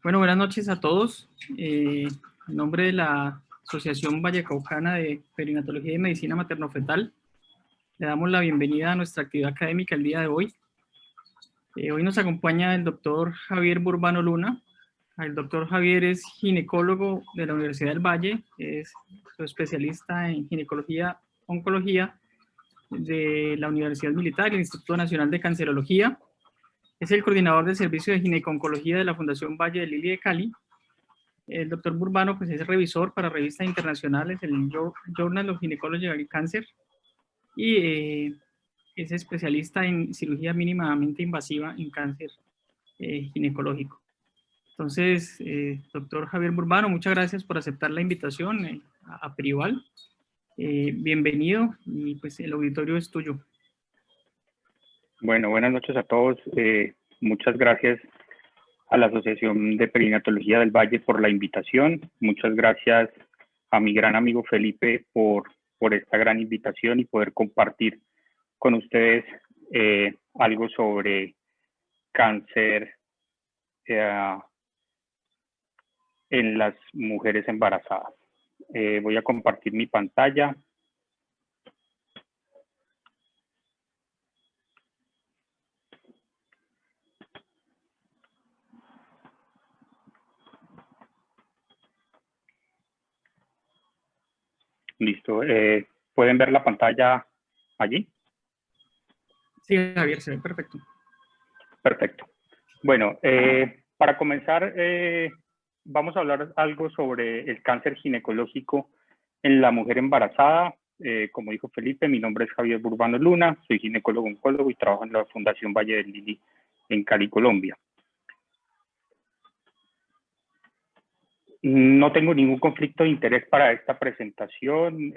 Bueno, buenas noches a todos. En nombre de la Asociación Vallecaucana de Perinatología y Medicina Materno-Fetal, le damos la bienvenida a nuestra actividad académica el día de hoy. Hoy nos acompaña el doctor Javier Burbano Luna. El doctor Javier es ginecólogo de la Universidad del Valle, es especialista en ginecología, oncología de la Universidad Militar y el Instituto Nacional de Cancerología. Es el coordinador del servicio de gineconcología de la Fundación Valle de Lili de Cali. El doctor Burbano pues, es revisor para revistas internacionales, el Journal of Gynecology and Cancer, y es especialista en cirugía mínimamente invasiva en cáncer ginecológico. Entonces, doctor Javier Burbano, muchas gracias por aceptar la invitación a Perival. Bienvenido y pues el auditorio es tuyo. Bueno, buenas noches a todos. Muchas gracias a la Asociación de Perinatología del Valle por la invitación. Muchas gracias a mi gran amigo Felipe por esta gran invitación y poder compartir con ustedes algo sobre cáncer en las mujeres embarazadas. Voy a compartir mi pantalla. Listo. ¿Pueden ver la pantalla allí? Sí, Javier, se ve perfecto. Perfecto. Bueno, para comenzar, vamos a hablar algo sobre el cáncer ginecológico en la mujer embarazada. Como dijo Felipe, mi nombre es Javier Burbano Luna, soy ginecólogo oncólogo y trabajo en la Fundación Valle del Lili en Cali, Colombia. No tengo ningún conflicto de interés para esta presentación,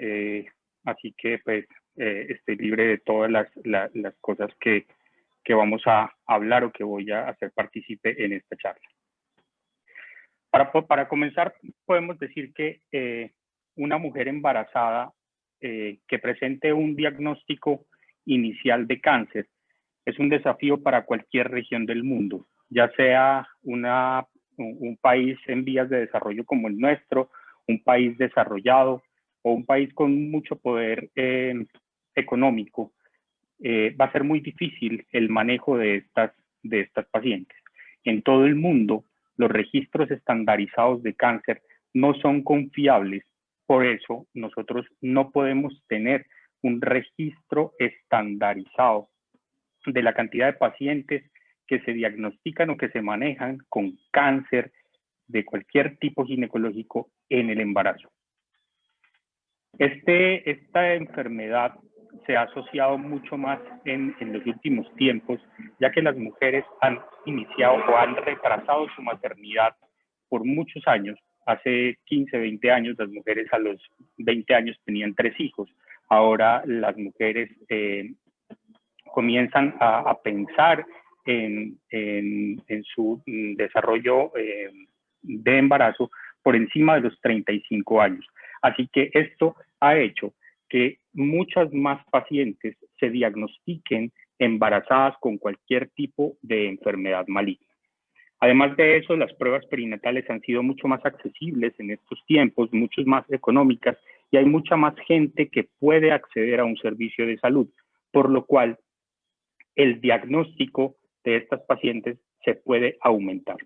así que pues estoy libre de todas las cosas que vamos a hablar o que voy a hacer partícipe en esta charla. Para comenzar, podemos decir que una mujer embarazada que presente un diagnóstico inicial de cáncer es un desafío para cualquier región del mundo, ya sea un país en vías de desarrollo como el nuestro, un país desarrollado o un país con mucho poder económico. Va a ser muy difícil el manejo de estas pacientes. En todo el mundo, los registros estandarizados de cáncer no son confiables. Por eso, nosotros no podemos tener un registro estandarizado de la cantidad de pacientes que se diagnostican o que se manejan con cáncer de cualquier tipo ginecológico en el embarazo. Esta enfermedad se ha asociado mucho más en los últimos tiempos, ya que las mujeres han iniciado o han retrasado su maternidad por muchos años. Hace 15, 20 años, las mujeres a los 20 años tenían 3 hijos. Ahora las mujeres comienzan a pensar en su desarrollo de embarazo por encima de los 35 años. Así que esto ha hecho que muchas más pacientes se diagnostiquen embarazadas con cualquier tipo de enfermedad maligna. Además de eso, las pruebas perinatales han sido mucho más accesibles en estos tiempos, mucho más económicas, y hay mucha más gente que puede acceder a un servicio de salud, por lo cual el diagnóstico de estas pacientes se puede aumentar.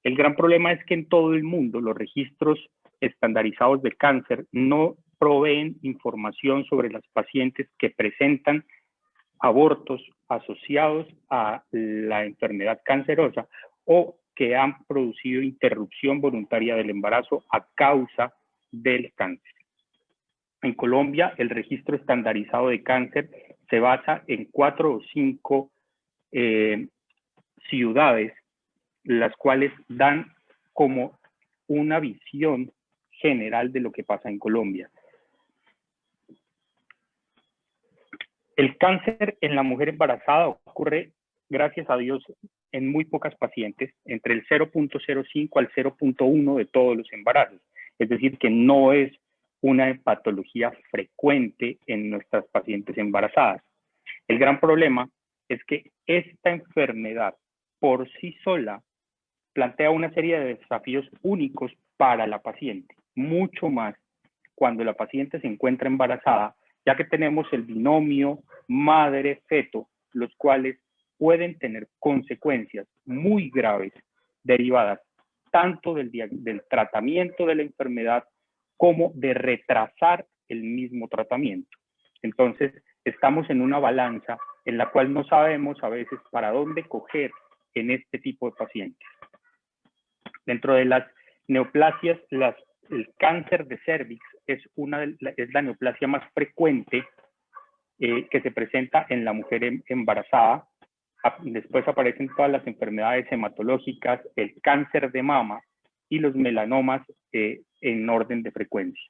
El gran problema es que en todo el mundo los registros estandarizados de cáncer no proveen información sobre las pacientes que presentan abortos asociados a la enfermedad cancerosa o que han producido interrupción voluntaria del embarazo a causa del cáncer. En Colombia, el registro estandarizado de cáncer se basa en 4 o 5 ciudades, las cuales dan como una visión general de lo que pasa en Colombia. El cáncer en la mujer embarazada ocurre, gracias a Dios, en muy pocas pacientes, entre el 0.05 al 0.1 de todos los embarazos. Es decir, que no es una patología frecuente en nuestras pacientes embarazadas. El gran problema es que esta enfermedad por sí sola plantea una serie de desafíos únicos para la paciente, mucho más cuando la paciente se encuentra embarazada, ya que tenemos el binomio madre-feto, los cuales pueden tener consecuencias muy graves derivadas tanto del tratamiento de la enfermedad como de retrasar el mismo tratamiento. Entonces, estamos en una balanza en la cual no sabemos a veces para dónde coger en este tipo de pacientes. Dentro de las neoplasias, el cáncer de cervix es la neoplasia más frecuente que se presenta en la mujer embarazada. Después aparecen todas las enfermedades hematológicas, el cáncer de mama y los melanomas en orden de frecuencia.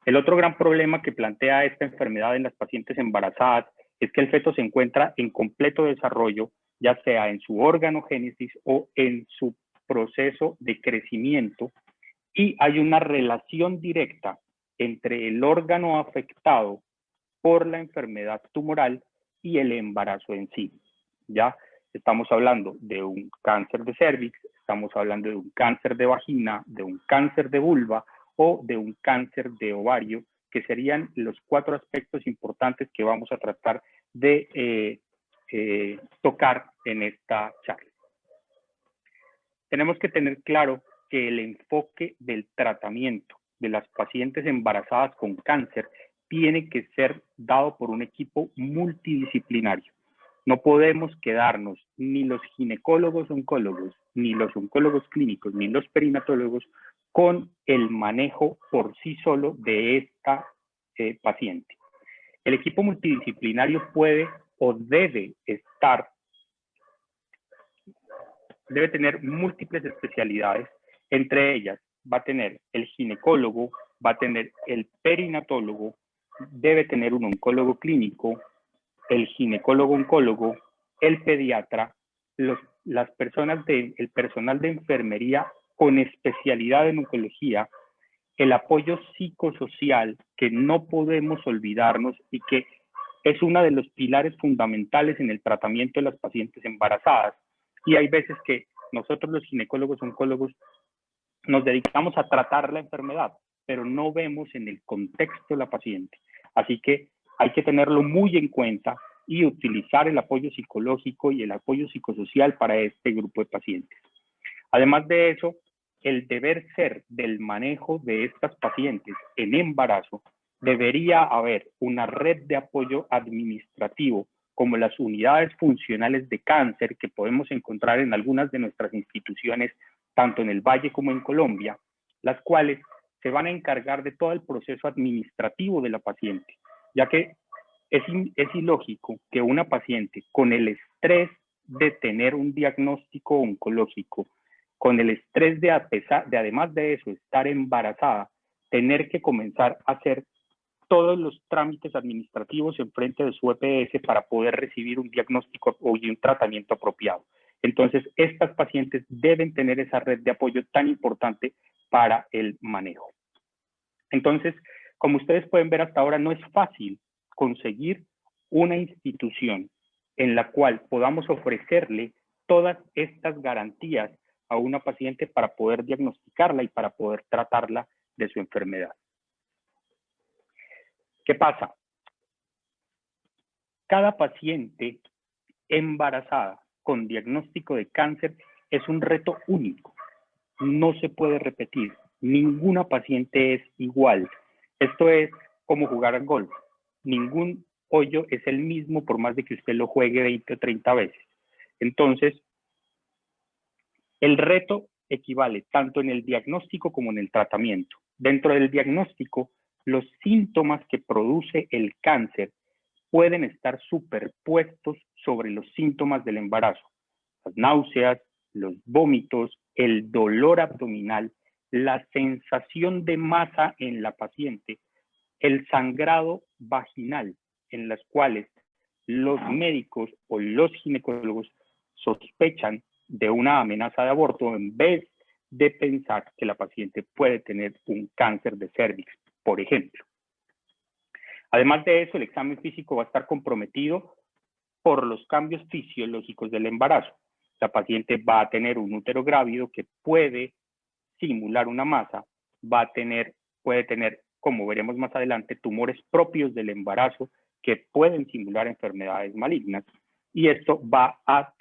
El otro gran problema que plantea esta enfermedad en las pacientes embarazadas es que el feto se encuentra en completo desarrollo, ya sea en su organogénesis o en su proceso de crecimiento, y hay una relación directa entre el órgano afectado por la enfermedad tumoral y el embarazo en sí. Ya estamos hablando de un cáncer de cervix, estamos hablando de un cáncer de vagina, de un cáncer de vulva o de un cáncer de ovario, que serían los 4 aspectos importantes que vamos a tratar de tocar en esta charla. Tenemos que tener claro que el enfoque del tratamiento de las pacientes embarazadas con cáncer tiene que ser dado por un equipo multidisciplinario. No podemos quedarnos ni los ginecólogos oncólogos, ni los oncólogos clínicos, ni los perinatólogos con el manejo por sí solo de esta paciente. El equipo multidisciplinario puede o debe tener múltiples especialidades. Entre ellas va a tener el ginecólogo, va a tener el perinatólogo, debe tener un oncólogo clínico, el ginecólogo oncólogo, el pediatra, el personal de enfermería con especialidad en oncología, el apoyo psicosocial, que no podemos olvidarnos y que es uno de los pilares fundamentales en el tratamiento de las pacientes embarazadas. Y hay veces que nosotros los ginecólogos oncólogos nos dedicamos a tratar la enfermedad, pero no vemos en el contexto de la paciente. Así que hay que tenerlo muy en cuenta y utilizar el apoyo psicológico y el apoyo psicosocial para este grupo de pacientes. Además de eso, el deber ser del manejo de estas pacientes en embarazo, debería haber una red de apoyo administrativo como las unidades funcionales de cáncer que podemos encontrar en algunas de nuestras instituciones, tanto en el Valle como en Colombia, las cuales se van a encargar de todo el proceso administrativo de la paciente, ya que es ilógico que una paciente con el estrés de tener un diagnóstico oncológico, con el estrés de además de eso estar embarazada, tener que comenzar a hacer todos los trámites administrativos en frente de su EPS para poder recibir un diagnóstico y un tratamiento apropiado. Entonces, estas pacientes deben tener esa red de apoyo tan importante para el manejo. Entonces, como ustedes pueden ver hasta ahora, no es fácil conseguir una institución en la cual podamos ofrecerle todas estas garantías a una paciente para poder diagnosticarla y para poder tratarla de su enfermedad. ¿Qué pasa? Cada paciente embarazada con diagnóstico de cáncer es un reto único. No se puede repetir. Ninguna paciente es igual. Esto es como jugar al golf. Ningún hoyo es el mismo por más de que usted lo juegue 20 o 30 veces. Entonces, el reto equivale tanto en el diagnóstico como en el tratamiento. Dentro del diagnóstico, los síntomas que produce el cáncer pueden estar superpuestos sobre los síntomas del embarazo. Las náuseas, los vómitos, el dolor abdominal, la sensación de masa en la paciente, el sangrado vaginal, en las cuales los médicos o los ginecólogos sospechan de una amenaza de aborto en vez de pensar que la paciente puede tener un cáncer de cervix, por ejemplo. Además de eso, el examen físico va a estar comprometido por los cambios fisiológicos del embarazo. la paciente va a tener un útero grávido que puede simular una masa, puede tener, como veremos más adelante, tumores propios del embarazo que pueden simular enfermedades malignas, y esto va a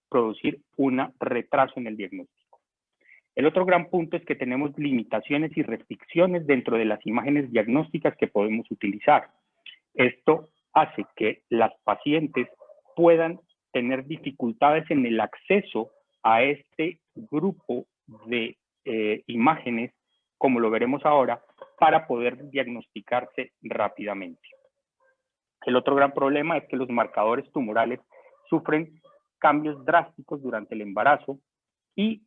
producir un retraso en el diagnóstico. El otro gran punto es que tenemos limitaciones y restricciones dentro de las imágenes diagnósticas que podemos utilizar. Esto hace que las pacientes puedan tener dificultades en el acceso a este grupo de imágenes, como lo veremos ahora, para poder diagnosticarse rápidamente. El otro gran problema es que los marcadores tumorales sufren cambios drásticos durante el embarazo y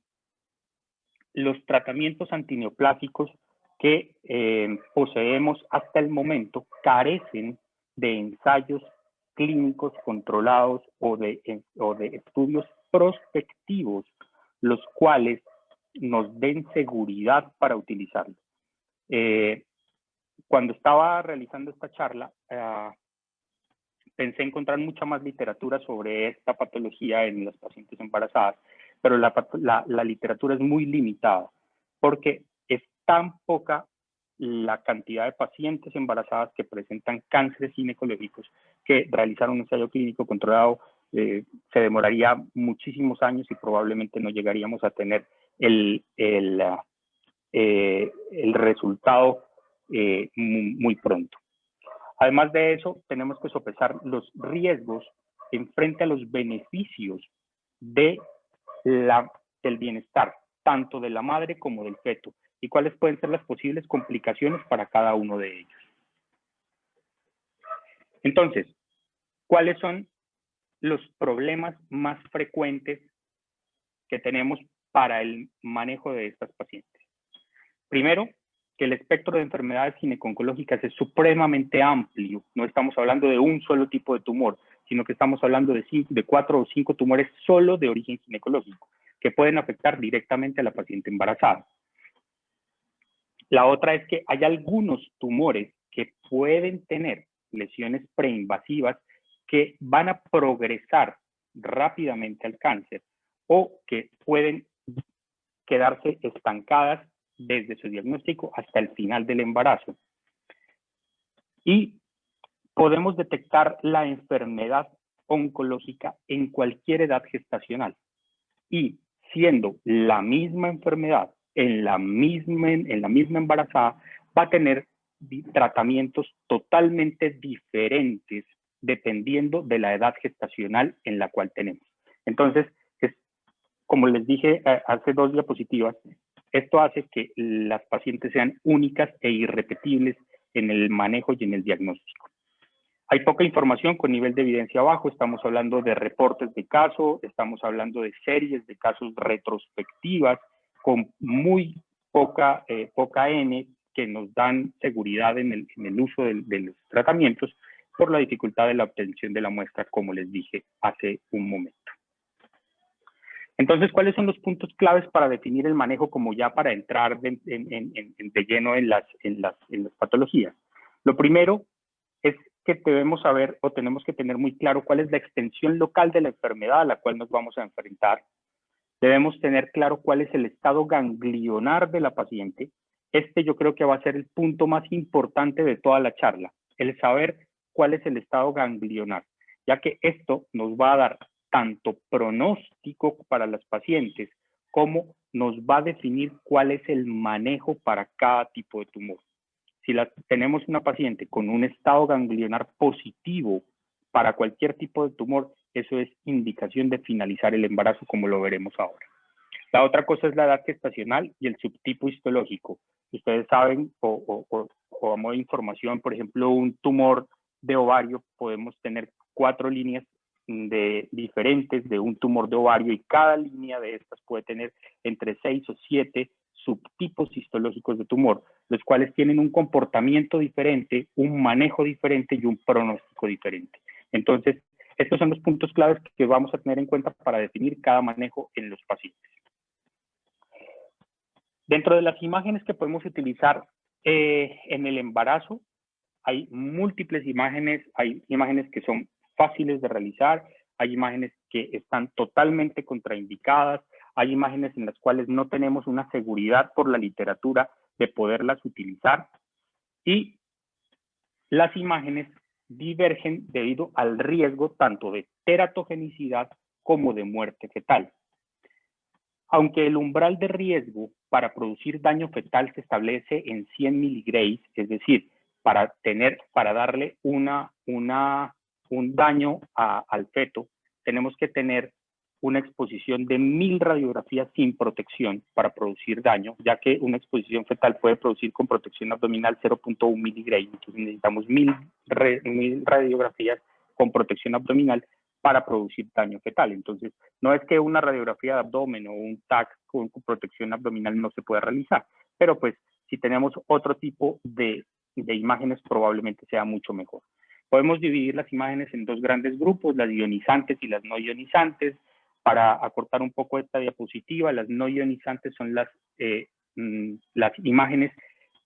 los tratamientos antineoplásicos que poseemos hasta el momento carecen de ensayos clínicos controlados o de estudios prospectivos, los cuales nos den seguridad para utilizarlos. Cuando estaba realizando esta charla, pensé encontrar mucha más literatura sobre esta patología en las pacientes embarazadas, pero la literatura es muy limitada porque es tan poca la cantidad de pacientes embarazadas que presentan cánceres ginecológicos que realizar un ensayo clínico controlado se demoraría muchísimos años y probablemente no llegaríamos a tener el resultado muy pronto. Además de eso, tenemos que sopesar los riesgos en frente a los beneficios del bienestar, tanto de la madre como del feto, y cuáles pueden ser las posibles complicaciones para cada uno de ellos. Entonces, ¿cuáles son los problemas más frecuentes que tenemos para el manejo de estas pacientes? Primero, que el espectro de enfermedades gineco-oncológicas es supremamente amplio. No estamos hablando de un solo tipo de tumor, sino que estamos hablando de 4 o 5 tumores solo de origen ginecológico, que pueden afectar directamente a la paciente embarazada. La otra es que hay algunos tumores que pueden tener lesiones preinvasivas que van a progresar rápidamente al cáncer o que pueden quedarse estancadas desde su diagnóstico hasta el final del embarazo. Y podemos detectar la enfermedad oncológica en cualquier edad gestacional. Y siendo la misma enfermedad en la misma embarazada, va a tener tratamientos totalmente diferentes dependiendo de la edad gestacional en la cual tenemos. Entonces, como les dije hace 2 diapositivas, esto hace que las pacientes sean únicas e irrepetibles en el manejo y en el diagnóstico. Hay poca información con nivel de evidencia bajo, estamos hablando de reportes de caso, estamos hablando de series de casos retrospectivas con muy poca N que nos dan seguridad en el uso de los tratamientos por la dificultad de la obtención de la muestra, como les dije hace un momento. Entonces, ¿cuáles son los puntos claves para definir el manejo como ya para entrar de lleno en las patologías? Lo primero es que debemos saber o tenemos que tener muy claro cuál es la extensión local de la enfermedad a la cual nos vamos a enfrentar. Debemos tener claro cuál es el estado ganglionar de la paciente. Yo creo que va a ser el punto más importante de toda la charla, el saber cuál es el estado ganglionar, ya que esto nos va a dar tanto pronóstico para las pacientes como nos va a definir cuál es el manejo para cada tipo de tumor. Si tenemos una paciente con un estado ganglionar positivo para cualquier tipo de tumor, eso es indicación de finalizar el embarazo, como lo veremos ahora. La otra cosa es la edad gestacional y el subtipo histológico. Ustedes saben, o a modo de información, por ejemplo, un tumor de ovario, podemos tener 4 líneas diferentes de un tumor de ovario y cada línea de estas puede tener entre 6 o 7 subtipos histológicos de tumor, los cuales tienen un comportamiento diferente, un manejo diferente y un pronóstico diferente. Entonces, estos son los puntos claves que vamos a tener en cuenta para definir cada manejo en los pacientes. Dentro de las imágenes que podemos utilizar en el embarazo, hay múltiples imágenes, hay imágenes que son fáciles de realizar, hay imágenes que están totalmente contraindicadas, hay imágenes en las cuales no tenemos una seguridad por la literatura de poderlas utilizar, y las imágenes divergen debido al riesgo tanto de teratogenicidad como de muerte fetal. Aunque el umbral de riesgo para producir daño fetal se establece en 100 miligrays, es decir, para darle un daño al feto, tenemos que tener una exposición de 1000 radiografías sin protección para producir daño, ya que una exposición fetal puede producir con protección abdominal 0.1 miligray, entonces necesitamos 1000 radiografías con protección abdominal para producir daño fetal. Entonces, no es que una radiografía de abdomen o un TAC con protección abdominal no se pueda realizar, pero pues si tenemos otro tipo de imágenes probablemente sea mucho mejor. Podemos dividir las imágenes en dos grandes grupos, las ionizantes y las no ionizantes. Para acortar un poco esta diapositiva, las no ionizantes son las imágenes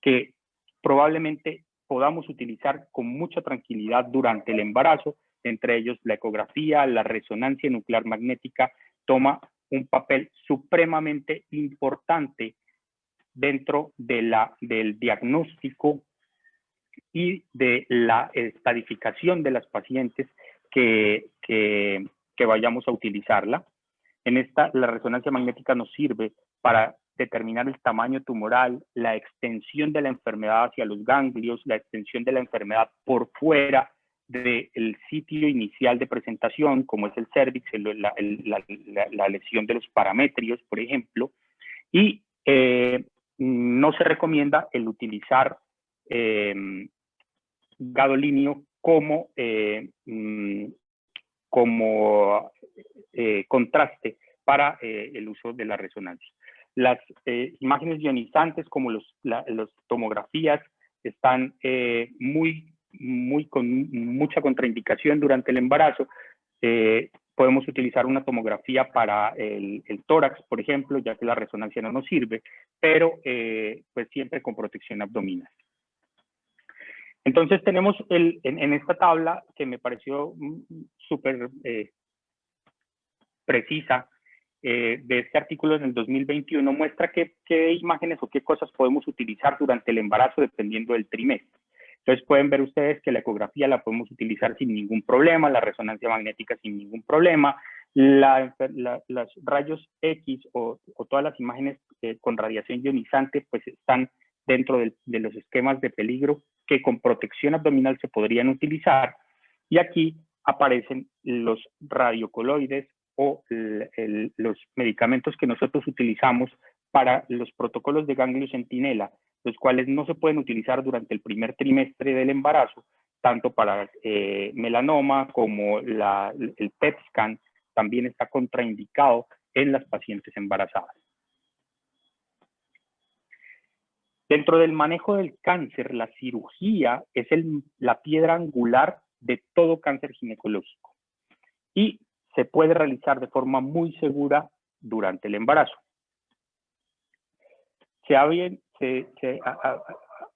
que probablemente podamos utilizar con mucha tranquilidad durante el embarazo. Entre ellos, la ecografía, la resonancia nuclear magnética toma un papel supremamente importante dentro del diagnóstico y de la estadificación de las pacientes que vayamos a utilizarla. En esta, la resonancia magnética nos sirve para determinar el tamaño tumoral, la extensión de la enfermedad hacia los ganglios, la extensión de la enfermedad por fuera del sitio inicial de presentación, como es el cervix, la lesión de los parametrios, por ejemplo, y no se recomienda el utilizar gadolinio como contraste para el uso de la resonancia. Las imágenes ionizantes, como las tomografías, están con mucha contraindicación durante el embarazo. Podemos utilizar una tomografía para el tórax, por ejemplo, ya que la resonancia no nos sirve, pero pues siempre con protección abdominal. Entonces tenemos en esta tabla, que me pareció súper precisa, de este artículo en el 2021, muestra qué imágenes o qué cosas podemos utilizar durante el embarazo dependiendo del trimestre. Entonces pueden ver ustedes que la ecografía la podemos utilizar sin ningún problema, la resonancia magnética sin ningún problema, los rayos X o todas las imágenes con radiación ionizante pues están dentro de los esquemas de peligro que con protección abdominal se podrían utilizar, y aquí aparecen los radiocoloides o los medicamentos que nosotros utilizamos para los protocolos de ganglio centinela, los cuales no se pueden utilizar durante el primer trimestre del embarazo, tanto para melanoma como el PET scan también está contraindicado en las pacientes embarazadas. Dentro del manejo del cáncer, la cirugía es la piedra angular de todo cáncer ginecológico y se puede realizar de forma muy segura durante el embarazo.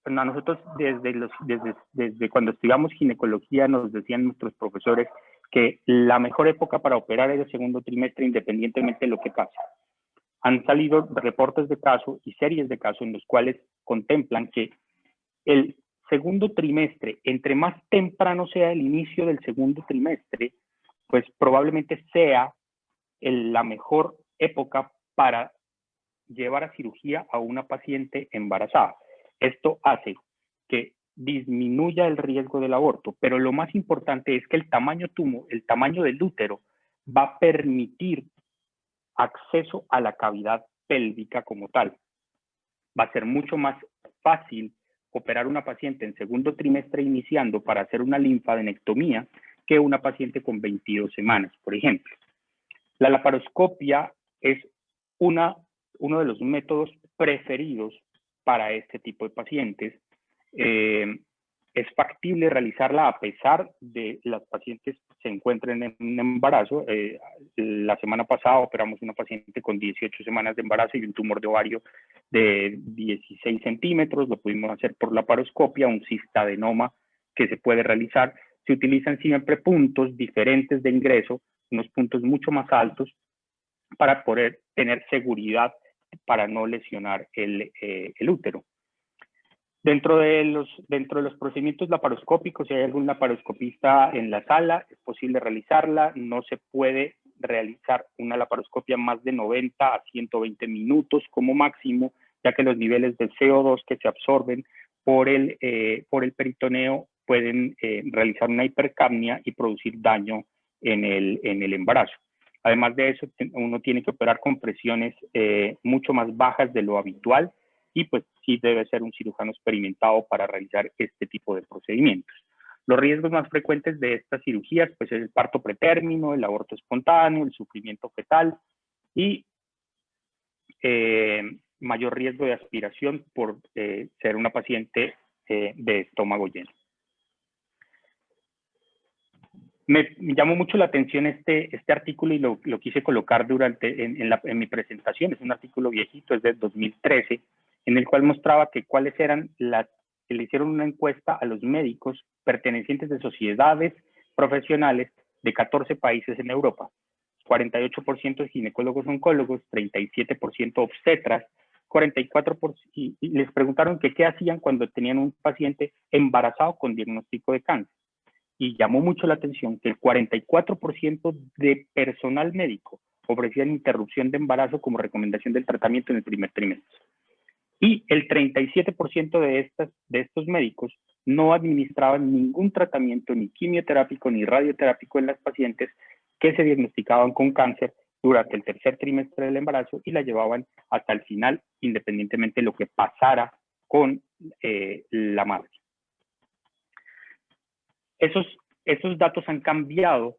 A nosotros desde cuando estudiamos ginecología nos decían nuestros profesores que la mejor época para operar es el segundo trimestre, independientemente de lo que pase. Han salido reportes de caso y series de casos en los cuales contemplan que el segundo trimestre, entre más temprano sea el inicio del segundo trimestre, pues probablemente sea la mejor época para llevar a cirugía a una paciente embarazada. Esto hace que disminuya el riesgo del aborto, pero lo más importante es que el tamaño del útero va a permitir acceso a la cavidad pélvica como tal. Va a ser mucho más fácil operar una paciente en segundo trimestre iniciando para hacer una linfadenectomía que una paciente con 22 semanas, por ejemplo. La laparoscopia es uno de los métodos preferidos para este tipo de pacientes. Es factible realizarla a pesar de las pacientes se encuentren en un embarazo. La semana pasada operamos una paciente con 18 semanas de embarazo y un tumor de ovario de 16 centímetros. Lo pudimos hacer por laparoscopia, un cistadenoma que se puede realizar. Se utilizan siempre puntos diferentes de ingreso, unos puntos mucho más altos para poder tener seguridad para no lesionar el útero. Dentro de los procedimientos laparoscópicos, si hay algún laparoscopista en la sala, es posible realizarla. No se puede realizar una laparoscopia más de 90 a 120 minutos como máximo, ya que los niveles de CO2 que se absorben por el peritoneo pueden realizar una hipercapnia y producir daño en el embarazo. Además de eso, uno tiene que operar con presiones mucho más bajas de lo habitual, y pues sí debe ser un cirujano experimentado para realizar este tipo de procedimientos. Los riesgos más frecuentes de estas cirugías pues es el parto pretérmino, el aborto espontáneo, el sufrimiento fetal y mayor riesgo de aspiración por ser una paciente de estómago lleno. Me llamó mucho la atención este artículo y lo quise colocar en mi presentación. Es un artículo viejito, es de 2013, en el cual mostraba que cuáles eran que le hicieron una encuesta a los médicos pertenecientes de sociedades profesionales de 14 países en Europa. 48% ginecólogos oncólogos, 37% obstetras, 44%, y les preguntaron que qué hacían cuando tenían un paciente embarazado con diagnóstico de cáncer. Y llamó mucho la atención que el 44% de personal médico ofrecían interrupción de embarazo como recomendación del tratamiento en el primer trimestre. Y el 37% de estos médicos no administraban ningún tratamiento, ni quimioterápico, ni radioterápico en las pacientes que se diagnosticaban con cáncer durante el tercer trimestre del embarazo y la llevaban hasta el final, independientemente de lo que pasara con la madre. Esos datos han cambiado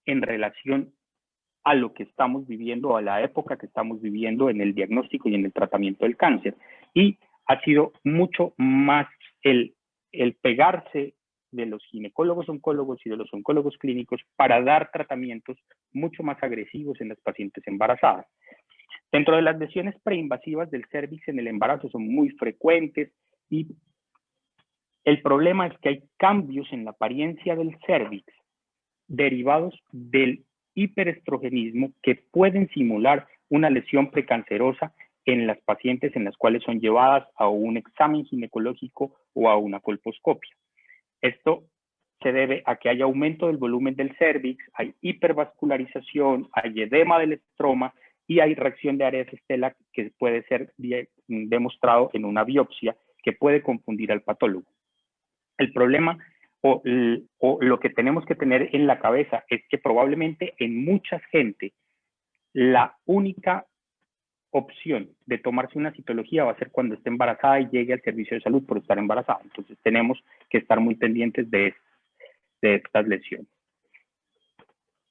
en relación a lo que estamos viviendo, a la época que estamos viviendo en el diagnóstico y en el tratamiento del cáncer. Y ha sido mucho más el pegarse de los ginecólogos oncólogos y de los oncólogos clínicos para dar tratamientos mucho más agresivos en las pacientes embarazadas. Dentro de las lesiones preinvasivas del cérvix en el embarazo son muy frecuentes y el problema es que hay cambios en la apariencia del cérvix derivados del hiperestrogenismo que pueden simular una lesión precancerosa en las pacientes en las cuales son llevadas a un examen ginecológico o a una colposcopia. Esto se debe a que hay aumento del volumen del cérvix, hay hipervascularización, hay edema del estroma y hay reacción de Aedes Stella que puede ser demostrado en una biopsia que puede confundir al patólogo. El problema o lo que tenemos que tener en la cabeza es que probablemente en mucha gente la única opción de tomarse una citología va a ser cuando esté embarazada y llegue al servicio de salud por estar embarazada. Entonces tenemos que estar muy pendientes de estas lesiones.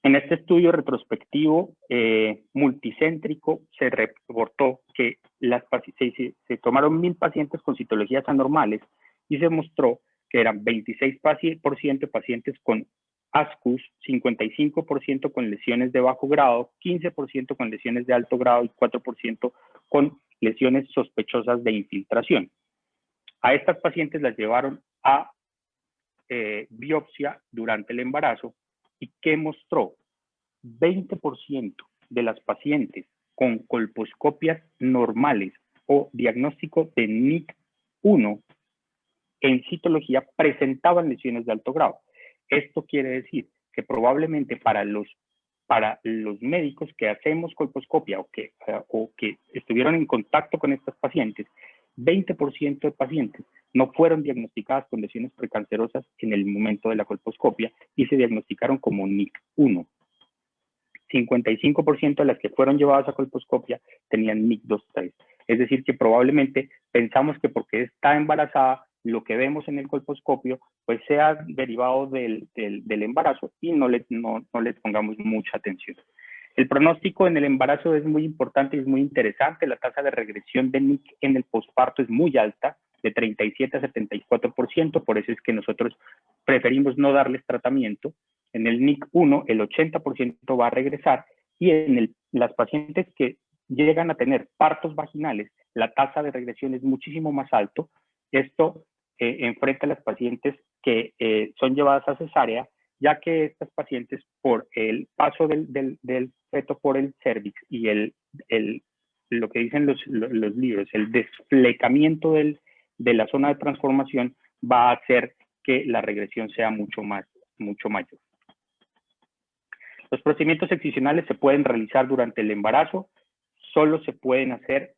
En este estudio retrospectivo multicéntrico se reportó que se tomaron 1000 pacientes con citologías anormales y se mostró que eran 26% de pacientes con ASCUS, 55% con lesiones de bajo grado, 15% con lesiones de alto grado y 4% con lesiones sospechosas de infiltración. A estas pacientes las llevaron a biopsia durante el embarazo y ¿qué mostró? 20% de las pacientes con colposcopias normales o diagnóstico de NIC1 en citología presentaban lesiones de alto grado. Esto quiere decir que probablemente para los médicos que hacemos colposcopia o que estuvieron en contacto con estas pacientes, 20% de pacientes no fueron diagnosticadas con lesiones precancerosas en el momento de la colposcopia y se diagnosticaron como NIC1. 55% de las que fueron llevadas a colposcopia tenían NIC2-3. Es decir, que probablemente pensamos que porque está embarazada, lo que vemos en el colposcopio pues sea derivado del embarazo y no le pongamos mucha atención. El pronóstico en el embarazo es muy importante y es muy interesante. La tasa de regresión de NIC en el posparto es muy alta, de 37 a 74%, por eso es que nosotros preferimos no darles tratamiento. En el NIC1 el 80% va a regresar y en las pacientes que llegan a tener partos vaginales, la tasa de regresión es muchísimo más alto. Esto enfrenta a las pacientes que son llevadas a cesárea ya que estas pacientes, por el paso del feto por el cervix y lo que dicen los libros, el desflecamiento de la zona de transformación, va a hacer que la regresión sea mucho mayor. Los procedimientos excisionales se pueden realizar durante el embarazo, solo se pueden hacer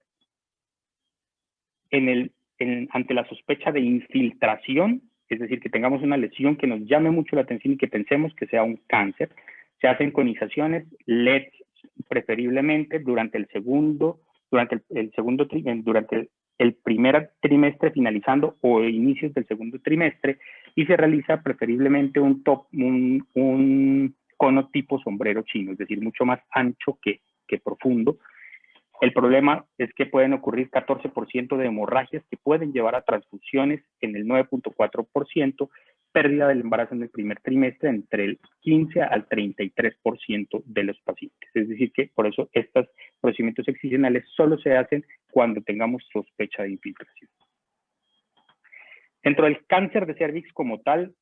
ante la sospecha de infiltración, es decir, que tengamos una lesión que nos llame mucho la atención y que pensemos que sea un cáncer. Se hacen conizaciones, LEDs preferiblemente durante el primer trimestre finalizando o inicios del segundo trimestre, y se realiza preferiblemente un cono tipo sombrero chino, es decir, mucho más ancho que profundo. El problema es que pueden ocurrir 14% de hemorragias que pueden llevar a transfusiones en el 9.4%, pérdida del embarazo en el primer trimestre entre el 15 al 33% de los pacientes. Es decir, que por eso estos procedimientos excisionales solo se hacen cuando tengamos sospecha de infiltración. Dentro del cáncer de cervix como tal,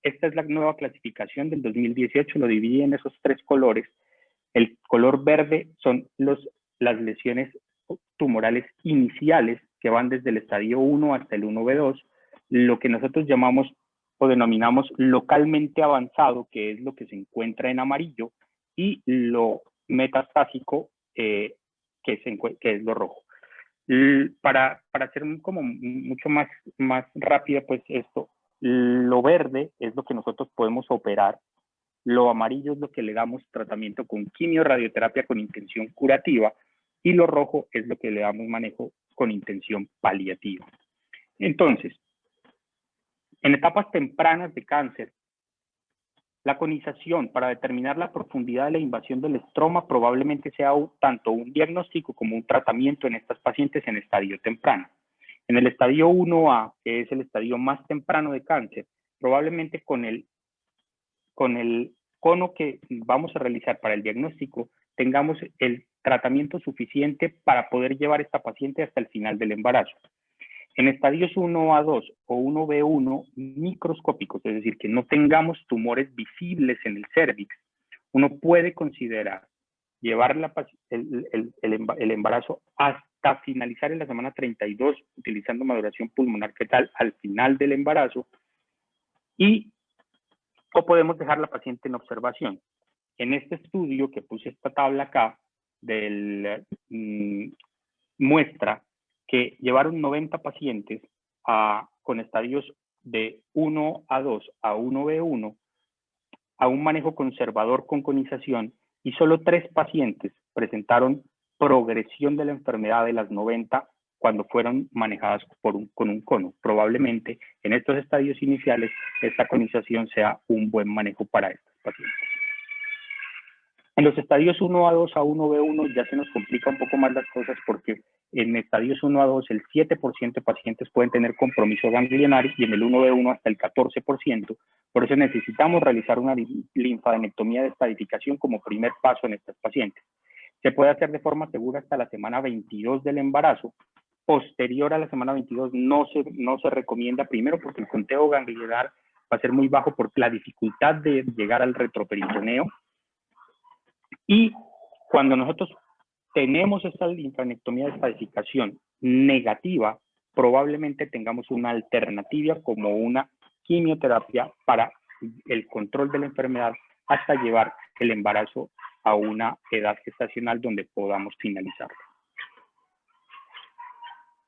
esta es la nueva clasificación del 2018, lo dividí en esos 3 colores. El color verde son las lesiones tumorales iniciales que van desde el estadio 1 hasta el 1B2, lo que nosotros llamamos o denominamos localmente avanzado, que es lo que se encuentra en amarillo, y lo metastásico, que es lo rojo. Para hacer como mucho más rápida, pues esto, lo verde es lo que nosotros podemos operar, lo amarillo es lo que le damos tratamiento con quimio-radioterapia con intención curativa, y lo rojo es lo que le damos manejo con intención paliativa. Entonces, en etapas tempranas de cáncer, la conización para determinar la profundidad de la invasión del estroma probablemente sea tanto un diagnóstico como un tratamiento en estas pacientes en estadio temprano. En el estadio 1A, que es el estadio más temprano de cáncer, probablemente con el cono que vamos a realizar para el diagnóstico, tengamos el tratamiento suficiente para poder llevar a esta paciente hasta el final del embarazo. En estadios 1A2 o 1B1 microscópicos, es decir, que no tengamos tumores visibles en el cérvix, uno puede considerar llevar el embarazo hasta finalizar en la semana 32, utilizando maduración pulmonar fetal al final del embarazo, o podemos dejar la paciente en observación. En este estudio que puse esta tabla acá, muestra que llevaron 90 pacientes con estadios de 1A2 a 1B1 a un manejo conservador con conización, y solo 3 pacientes presentaron progresión de la enfermedad de las 90 cuando fueron manejadas con un cono. Probablemente en estos estadios iniciales esta conización sea un buen manejo para estos pacientes. En los estadios 1A2 a 1B1 ya se nos complica un poco más las cosas, porque en estadios 1A2 el 7% de pacientes pueden tener compromiso ganglionario y en el 1B1 hasta el 14%. Por eso necesitamos realizar una linfadenectomía de estadificación como primer paso en estas pacientes. Se puede hacer de forma segura hasta la semana 22 del embarazo. Posterior a la semana 22 no se recomienda, primero porque el conteo ganglionar va a ser muy bajo por la dificultad de llegar al retroperitoneo. Y cuando nosotros tenemos esta linfadenectomía de estadificación negativa, probablemente tengamos una alternativa como una quimioterapia para el control de la enfermedad hasta llevar el embarazo a una edad gestacional donde podamos finalizarlo.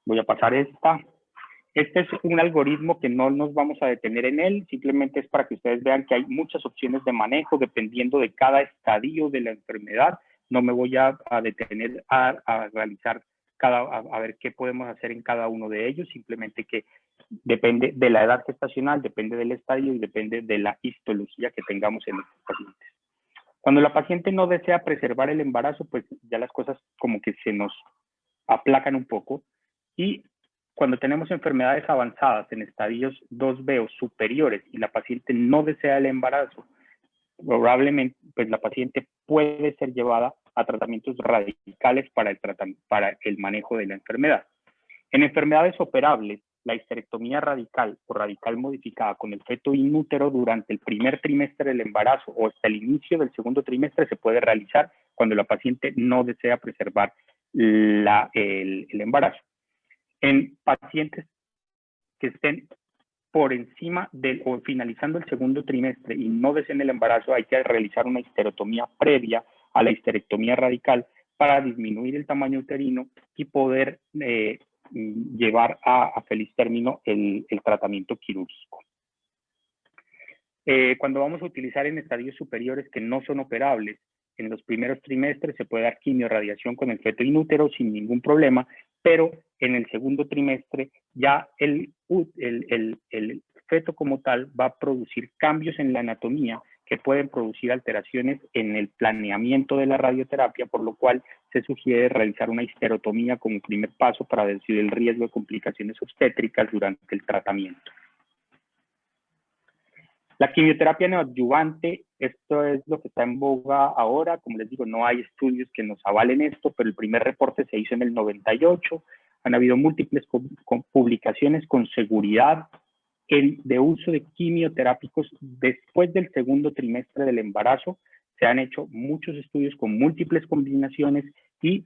Voy a pasar esta. Este es un algoritmo que no nos vamos a detener en él, simplemente es para que ustedes vean que hay muchas opciones de manejo dependiendo de cada estadio de la enfermedad. No me voy a detener a realizar a ver qué podemos hacer en cada uno de ellos, simplemente que depende de la edad gestacional, depende del estadio y depende de la histología que tengamos en estos pacientes. Cuando la paciente no desea preservar el embarazo, pues ya las cosas como que se nos aplacan un poco, y cuando tenemos enfermedades avanzadas en estadios 2B o superiores y la paciente no desea el embarazo, probablemente pues la paciente puede ser llevada a tratamientos radicales para el manejo de la enfermedad. En enfermedades operables, la histerectomía radical o radical modificada con el feto inútero durante el primer trimestre del embarazo o hasta el inicio del segundo trimestre se puede realizar cuando la paciente no desea preservar el embarazo. En pacientes que estén por encima del o finalizando el segundo trimestre y no deseen el embarazo, hay que realizar una histerectomía previa a la histerectomía radical para disminuir el tamaño uterino y poder llevar a feliz término el tratamiento quirúrgico. Cuando vamos a utilizar en estadios superiores que no son operables, en los primeros trimestres se puede dar quimiorradiación con el feto inútero sin ningún problema, pero en el segundo trimestre ya el feto como tal va a producir cambios en la anatomía que pueden producir alteraciones en el planeamiento de la radioterapia, por lo cual se sugiere realizar una histerotomía como primer paso para reducir el riesgo de complicaciones obstétricas durante el tratamiento. La quimioterapia neoadyuvante, esto es lo que está en boga ahora. Como les digo, no hay estudios que nos avalen esto, pero el primer reporte se hizo en el 98. Han habido múltiples publicaciones con seguridad de uso de quimioterápicos después del segundo trimestre del embarazo. Se han hecho muchos estudios con múltiples combinaciones y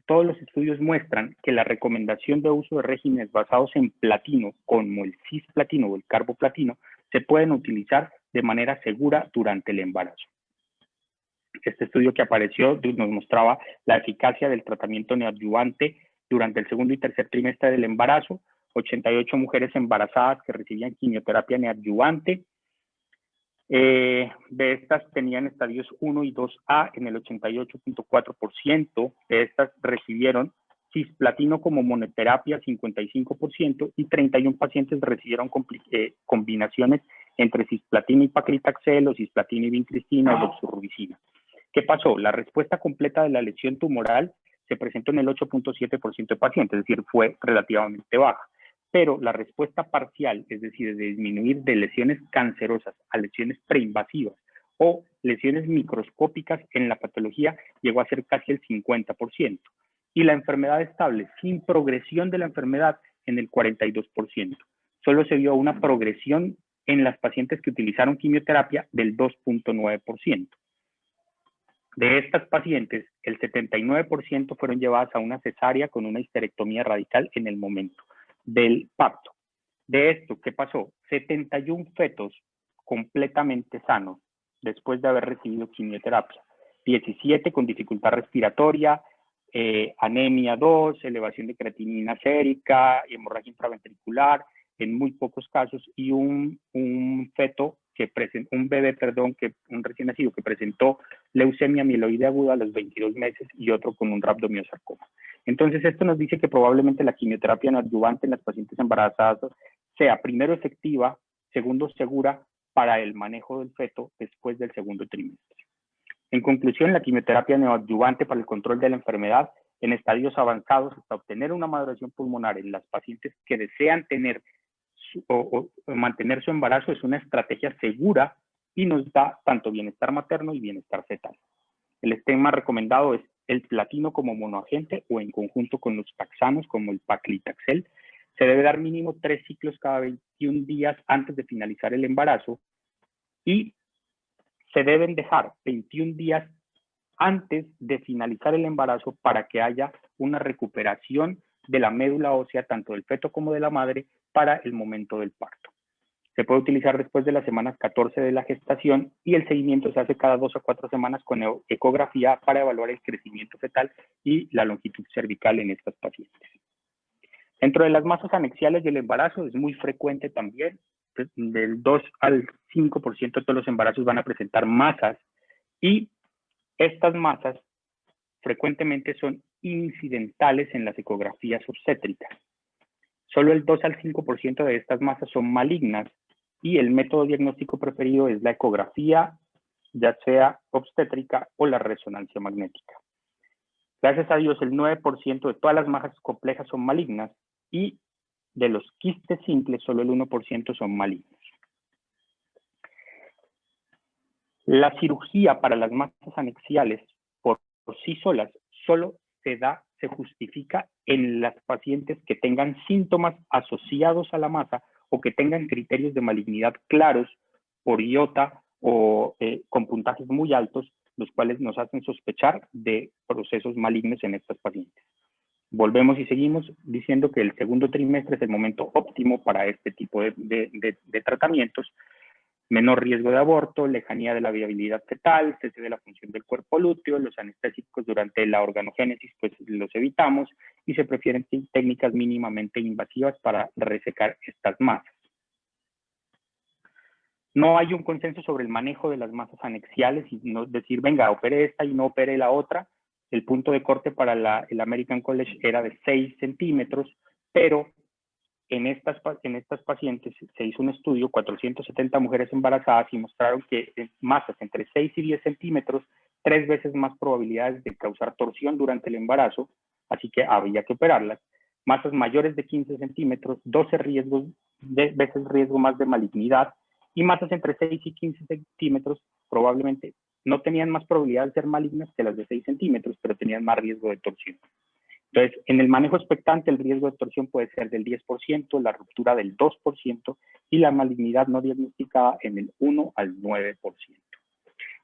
todos los estudios muestran que la recomendación de uso de regímenes basados en platino, como el cisplatino o el carboplatino, se pueden utilizar de manera segura durante el embarazo. Este estudio que apareció nos mostraba la eficacia del tratamiento neoadyuvante durante el segundo y tercer trimestre del embarazo, 88 mujeres embarazadas que recibían quimioterapia neoadyuvante. De estas tenían estadios 1 y 2A en el 88.4%, de estas recibieron cisplatino como monoterapia 55% y 31 pacientes recibieron combinaciones entre cisplatino y paclitaxel o cisplatino y vincristina o doxorubicina. ¿Qué pasó? La respuesta completa de la lesión tumoral se presentó en el 8.7% de pacientes, es decir, fue relativamente baja. Pero la respuesta parcial, es decir, de disminuir de lesiones cancerosas a lesiones preinvasivas o lesiones microscópicas en la patología, llegó a ser casi el 50%. Y la enfermedad estable, sin progresión de la enfermedad, en el 42%. Solo se vio una progresión en las pacientes que utilizaron quimioterapia del 2.9%. De estas pacientes, el 79% fueron llevadas a una cesárea con una histerectomía radical en el momento del parto. De esto, ¿qué pasó? 71 fetos completamente sanos después de haber recibido quimioterapia. 17 con dificultad respiratoria, anemia 2, elevación de creatinina sérica, hemorragia intraventricular, en muy pocos casos, y un recién nacido que presentó leucemia mieloide aguda a los 22 meses y otro con un rhabdomyosarcoma. Entonces, esto nos dice que probablemente la quimioterapia neoadyuvante en las pacientes embarazadas sea primero efectiva, segundo segura para el manejo del feto después del segundo trimestre. En conclusión, la quimioterapia neoadyuvante para el control de la enfermedad en estadios avanzados hasta obtener una maduración pulmonar en las pacientes que desean tener o mantener su embarazo es una estrategia segura y nos da tanto bienestar materno y bienestar fetal. El esquema recomendado es el platino como monoagente o en conjunto con los taxanos como el paclitaxel. Se debe dar mínimo 3 ciclos cada 21 días antes de finalizar el embarazo y se deben dejar 21 días antes de finalizar el embarazo para que haya una recuperación de la médula ósea tanto del feto como de la madre para el momento del parto. Se puede utilizar después de las semanas 14 de la gestación y el seguimiento se hace cada 2 a 4 semanas con ecografía para evaluar el crecimiento fetal y la longitud cervical en estas pacientes. Dentro de las masas anexiales del embarazo es muy frecuente también, del 2 al 5% de todos los embarazos van a presentar masas y estas masas frecuentemente son incidentales en las ecografías obstétricas. Solo el 2 al 5% de estas masas son malignas y el método diagnóstico preferido es la ecografía, ya sea obstétrica o la resonancia magnética. Gracias a Dios, el 9% de todas las masas complejas son malignas y de los quistes simples, solo el 1% son malignos. La cirugía para las masas anexiales por sí solas solo se justifica en las pacientes que tengan síntomas asociados a la masa o que tengan criterios de malignidad claros por IOTA o con puntajes muy altos, los cuales nos hacen sospechar de procesos malignos en estas pacientes. Volvemos y seguimos diciendo que el segundo trimestre es el momento óptimo para este tipo de tratamientos. Menor riesgo de aborto, lejanía de la viabilidad fetal, cese de la función del cuerpo lúteo, los anestésicos durante la organogénesis pues los evitamos y se prefieren técnicas mínimamente invasivas para resecar estas masas. No hay un consenso sobre el manejo de las masas anexiales y no decir, venga, opere esta y no opere la otra. El punto de corte para el American College era de 6 centímetros, pero en estas pacientes se hizo un estudio, 470 mujeres embarazadas, y mostraron que masas entre 6 y 10 centímetros, 3 veces más probabilidades de causar torsión durante el embarazo, así que había que operarlas. Masas mayores de 15 centímetros, 12 veces riesgo más de malignidad, y masas entre 6 y 15 centímetros probablemente no tenían más probabilidad de ser malignas que las de 6 centímetros, pero tenían más riesgo de torsión. Entonces, en el manejo expectante, el riesgo de torsión puede ser del 10%, la ruptura del 2% y la malignidad no diagnosticada en el 1 al 9%.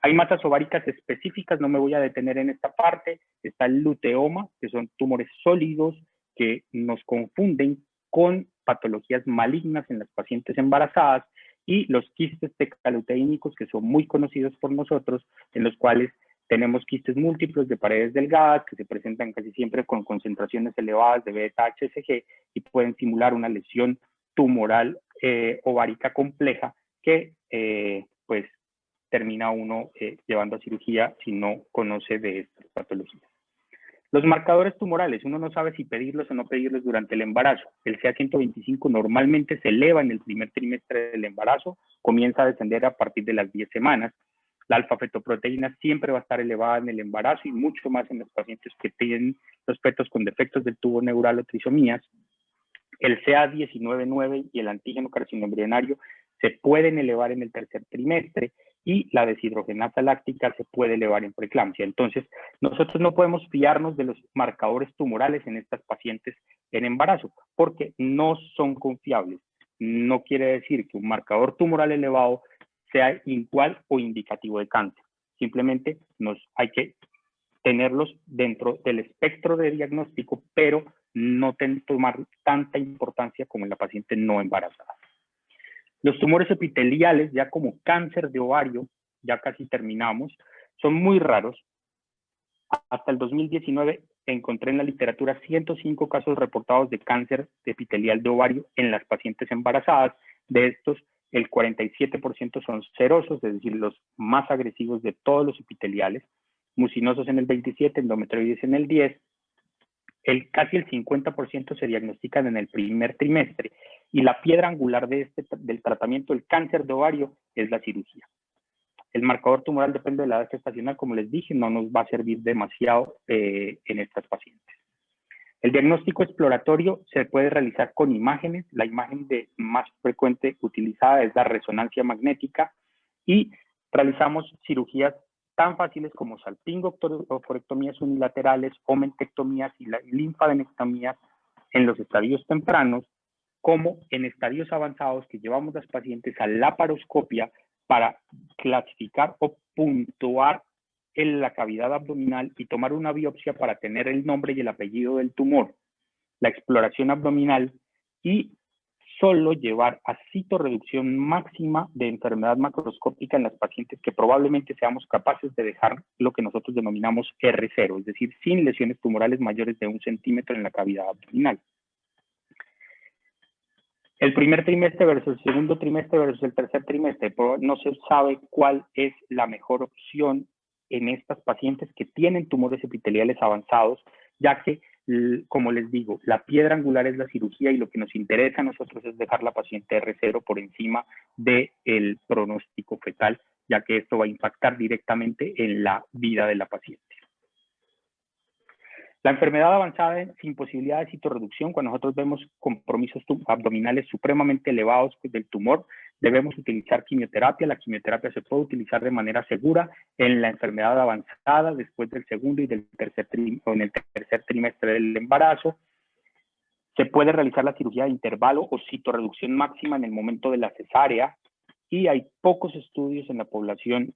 Hay masas ováricas específicas, no me voy a detener en esta parte. Está el luteoma, que son tumores sólidos que nos confunden con patologías malignas en las pacientes embarazadas, y los quistes tecaluteínicos, que son muy conocidos por nosotros, en los cuales tenemos quistes múltiples de paredes delgadas que se presentan casi siempre con concentraciones elevadas de beta-HCG y pueden simular una lesión tumoral ovárica compleja que pues termina uno llevando a cirugía si no conoce de estas patologías. Los marcadores tumorales, uno no sabe si pedirlos o no pedirlos durante el embarazo. El CA125 normalmente se eleva en el primer trimestre del embarazo, comienza a descender a partir de las 10 semanas. La alfa-fetoproteína siempre va a estar elevada en el embarazo y mucho más en los pacientes que tienen los fetos con defectos del tubo neural o trisomías. El CA19-9 y el antígeno carcinoembrionario se pueden elevar en el tercer trimestre y la deshidrogenasa láctica se puede elevar en preeclampsia. Entonces, nosotros no podemos fiarnos de los marcadores tumorales en estas pacientes en embarazo porque no son confiables. No quiere decir que un marcador tumoral elevado sea igual o indicativo de cáncer. Simplemente hay que tenerlos dentro del espectro de diagnóstico, pero no tomar tanta importancia como en la paciente no embarazada. Los tumores epiteliales, ya como cáncer de ovario, ya casi terminamos, son muy raros. Hasta el 2019 encontré en la literatura 105 casos reportados de cáncer epitelial de ovario en las pacientes embarazadas. De estos, el 47% son serosos, es decir, los más agresivos de todos los epiteliales, mucinosos en el 27%, endometrioides en el 10%, casi el 50% se diagnostican en el primer trimestre, y la piedra angular del tratamiento del cáncer de ovario es la cirugía. El marcador tumoral depende de la edad gestacional, como les dije, no nos va a servir demasiado en estas pacientes. El diagnóstico exploratorio se puede realizar con imágenes. La imagen más frecuente utilizada es la resonancia magnética, y realizamos cirugías tan fáciles como salpingo-oforectomías unilaterales, omentectomías y linfadenectomías en los estadios tempranos, como en estadios avanzados que llevamos las pacientes a laparoscopia para clasificar o puntuar en la cavidad abdominal y tomar una biopsia para tener el nombre y el apellido del tumor, la exploración abdominal, y solo llevar a citorreducción máxima de enfermedad macroscópica en las pacientes que probablemente seamos capaces de dejar lo que nosotros denominamos R0, es decir, sin lesiones tumorales mayores de 1 centímetro en la cavidad abdominal. El primer trimestre versus el segundo trimestre versus el tercer trimestre, no se sabe cuál es la mejor opción en estas pacientes que tienen tumores epiteliales avanzados, ya que, como les digo, la piedra angular es la cirugía y lo que nos interesa a nosotros es dejar la paciente R0 por encima del pronóstico fetal, ya que esto va a impactar directamente en la vida de la paciente. La enfermedad avanzada sin posibilidad de citorreducción, cuando nosotros vemos compromisos abdominales supremamente elevados del tumor, debemos utilizar quimioterapia. La quimioterapia se puede utilizar de manera segura en la enfermedad avanzada después del segundo y del en el tercer trimestre del embarazo. Se puede realizar la cirugía de intervalo o citorreducción máxima en el momento de la cesárea y hay pocos estudios en la población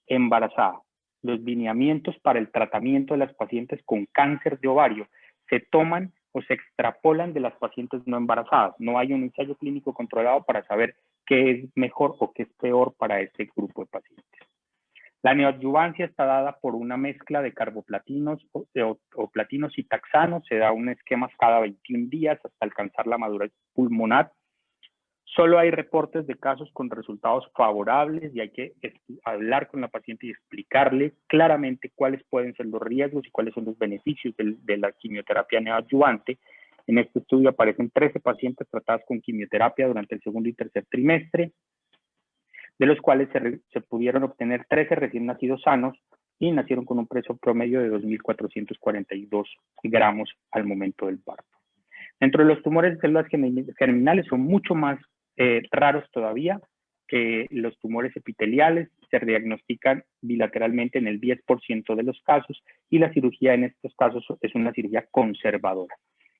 embarazada. Los lineamientos para el tratamiento de las pacientes con cáncer de ovario se toman o se extrapolan de las pacientes no embarazadas. No hay un ensayo clínico controlado para saber qué es mejor o qué es peor para este grupo de pacientes. La neoadyuvancia está dada por una mezcla de carboplatinos o platinos y taxanos. Se da un esquema cada 21 días hasta alcanzar la madurez pulmonar. Solo hay reportes de casos con resultados favorables y hay que hablar con la paciente y explicarle claramente cuáles pueden ser los riesgos y cuáles son los beneficios de la quimioterapia neoadyuvante. En este estudio aparecen 13 pacientes tratadas con quimioterapia durante el segundo y tercer trimestre, de los cuales se pudieron obtener 13 recién nacidos sanos y nacieron con un peso promedio de 2.442 gramos al momento del parto. Dentro de los tumores de células germinales son mucho más raros todavía que los tumores epiteliales. Se diagnostican bilateralmente en el 10% de los casos y la cirugía en estos casos es una cirugía conservadora.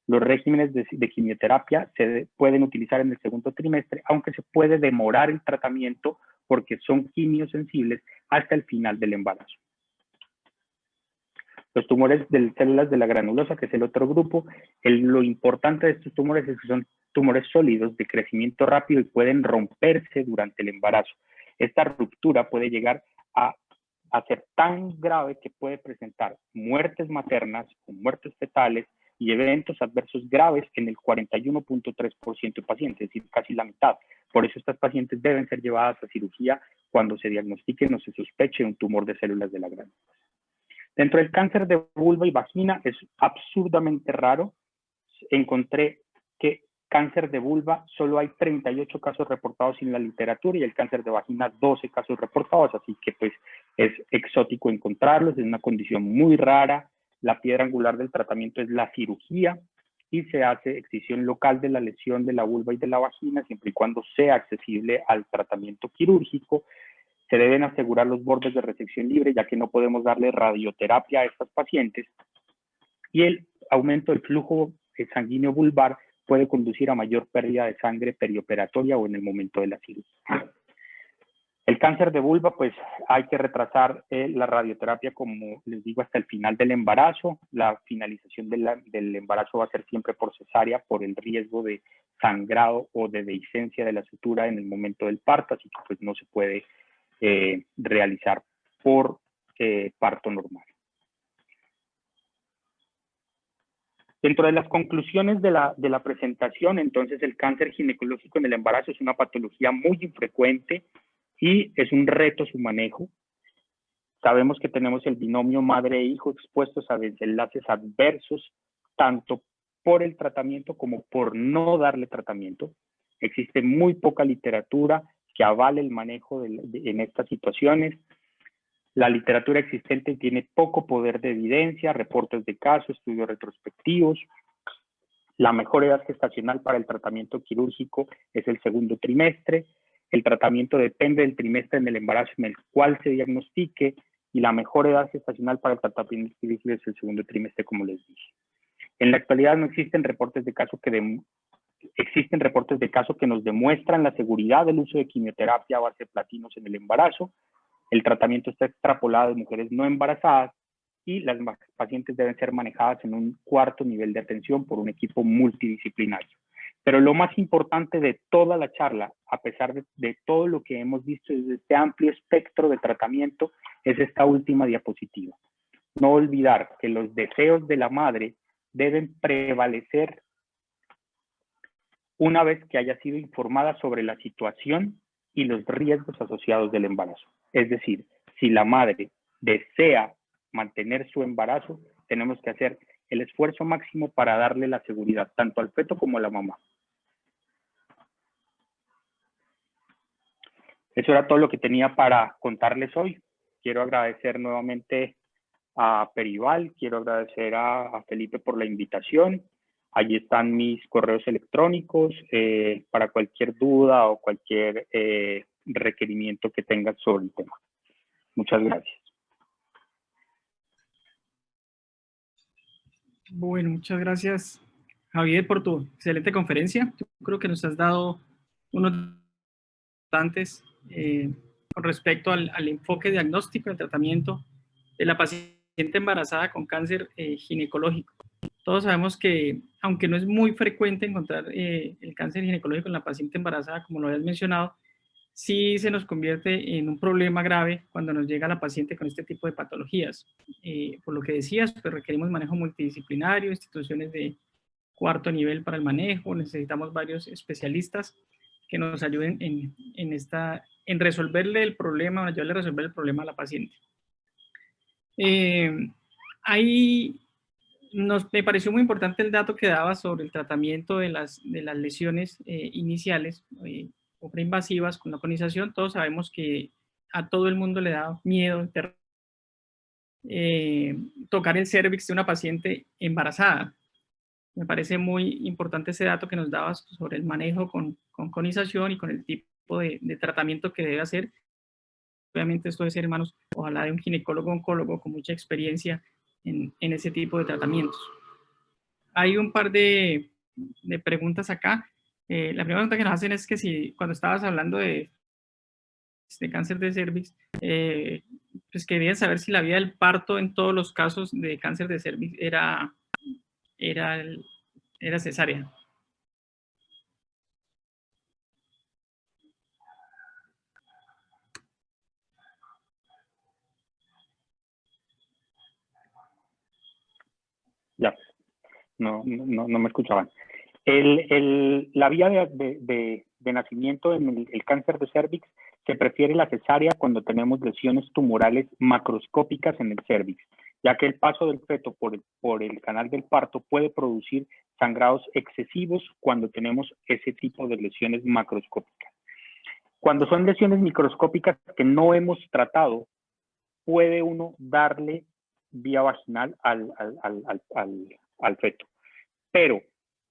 Los regímenes de quimioterapia se pueden utilizar en el segundo trimestre, aunque se puede demorar el tratamiento porque son quimiosensibles hasta el final del embarazo. Los tumores de células de la granulosa, que es el otro grupo, lo importante de estos tumores es que son tumores sólidos de crecimiento rápido y pueden romperse durante el embarazo. Esta ruptura puede llegar a ser tan grave que puede presentar muertes maternas o muertes fetales y eventos adversos graves en el 41.3% de pacientes, es decir, casi la mitad. Por eso estas pacientes deben ser llevadas a cirugía cuando se diagnostique o se sospeche un tumor de células de la granulosa. Dentro del cáncer de vulva y vagina es absurdamente raro. Encontré que cáncer de vulva solo hay 38 casos reportados en la literatura y el cáncer de vagina 12 casos reportados, así que pues es exótico encontrarlos, es una condición muy rara. La piedra angular del tratamiento es la cirugía y se hace excisión local de la lesión de la vulva y de la vagina siempre y cuando sea accesible al tratamiento quirúrgico. Se deben asegurar los bordes de resección libre, ya que no podemos darle radioterapia a estas pacientes. Y el aumento del flujo sanguíneo vulvar puede conducir a mayor pérdida de sangre perioperatoria o en el momento de la cirugía. El cáncer de vulva, pues hay que retrasar la radioterapia, como les digo, hasta el final del embarazo. La finalización del embarazo va a ser siempre por cesárea por el riesgo de sangrado o de dehiscencia de la sutura en el momento del parto, así que pues no se puede realizar por parto normal. Dentro de las conclusiones de la presentación, entonces el cáncer ginecológico en el embarazo es una patología muy infrecuente y es un reto su manejo. Sabemos que tenemos el binomio madre-hijo expuestos a desenlaces adversos, tanto por el tratamiento como por no darle tratamiento. Existe muy poca literatura que avale el manejo en estas situaciones. La literatura existente tiene poco poder de evidencia, reportes de casos, estudios retrospectivos. La mejor edad gestacional para el tratamiento quirúrgico es el segundo trimestre. El tratamiento depende del trimestre en el embarazo en el cual se diagnostique y la mejor edad gestacional para el tratamiento quirúrgico es el segundo trimestre, como les dije. En la actualidad no existen reportes de caso que nos demuestran la seguridad del uso de quimioterapia a base de platinos en el embarazo. El tratamiento está extrapolado en mujeres no embarazadas y las pacientes deben ser manejadas en un cuarto nivel de atención por un equipo multidisciplinario. Pero lo más importante de toda la charla, a pesar de todo lo que hemos visto desde este amplio espectro de tratamiento, es esta última diapositiva. No olvidar que los deseos de la madre deben prevalecer una vez que haya sido informada sobre la situación y los riesgos asociados del embarazo. Es decir, si la madre desea mantener su embarazo, tenemos que hacer el esfuerzo máximo para darle la seguridad, tanto al feto como a la mamá. Eso era todo lo que tenía para contarles hoy. Quiero agradecer nuevamente a Perival, quiero agradecer a Felipe por la invitación Allí están mis correos electrónicos para cualquier duda o cualquier requerimiento que tengas sobre el tema. Muchas gracias. Bueno, muchas gracias, Javier, por tu excelente conferencia. Yo creo que nos has dado unos importantes con respecto al enfoque diagnóstico y tratamiento de la paciente embarazada con cáncer ginecológico. Todos sabemos que, aunque no es muy frecuente encontrar el cáncer ginecológico en la paciente embarazada, como lo habías mencionado, sí se nos convierte en un problema grave cuando nos llega la paciente con este tipo de patologías. Por lo que decías, pues requerimos manejo multidisciplinario, instituciones de cuarto nivel para el manejo, necesitamos varios especialistas que nos ayuden en resolverle el problema, ayudarle a resolver el problema a la paciente. Ahí me pareció muy importante el dato que daba sobre el tratamiento de las lesiones iniciales o preinvasivas con la conización. Todos sabemos que a todo el mundo le da miedo tocar el cérvix de una paciente embarazada. Me parece muy importante ese dato que nos dabas sobre el manejo con conización y con el tipo de tratamiento que debe hacer. Obviamente esto debe ser en manos, ojalá, de un ginecólogo oncólogo con mucha experiencia en ese tipo de tratamientos. Hay un par de preguntas acá. La primera pregunta que nos hacen es que si cuando estabas hablando de cáncer de cervix, pues querían saber si la vía del parto en todos los casos de cáncer de cervix era cesárea. Ya, no me escuchaban. La vía de nacimiento en el cáncer de cervix se prefiere la cesárea cuando tenemos lesiones tumorales macroscópicas en el cervix, ya que el paso del feto por el canal del parto puede producir sangrados excesivos cuando tenemos ese tipo de lesiones macroscópicas. Cuando son lesiones microscópicas que no hemos tratado, puede uno darle vía vaginal al feto. Pero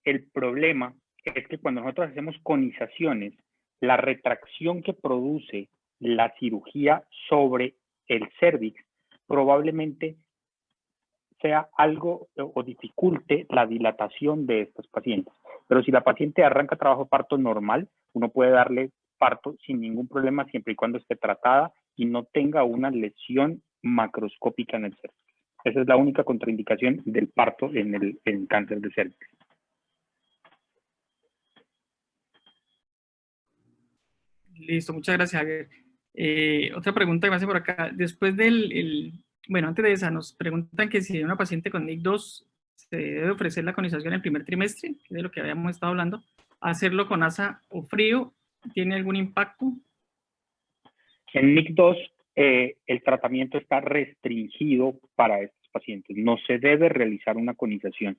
el problema es que cuando nosotros hacemos conizaciones, la retracción que produce la cirugía sobre el cérvix probablemente sea algo o dificulte la dilatación de estos pacientes. Pero si la paciente arranca trabajo parto normal, uno puede darle parto sin ningún problema siempre y cuando esté tratada y no tenga una lesión macroscópica en el cérvix. Esa es la única contraindicación del parto en el cáncer de cérvix. Listo, muchas gracias, Javier. Otra pregunta que me hace por acá. Después bueno, antes de esa, nos preguntan que si una paciente con NIC2 se debe ofrecer la conización en el primer trimestre, que es de lo que habíamos estado hablando. Hacerlo con asa o frío, ¿tiene algún impacto? En NIC2, el tratamiento está restringido para estos pacientes. No se debe realizar una conización.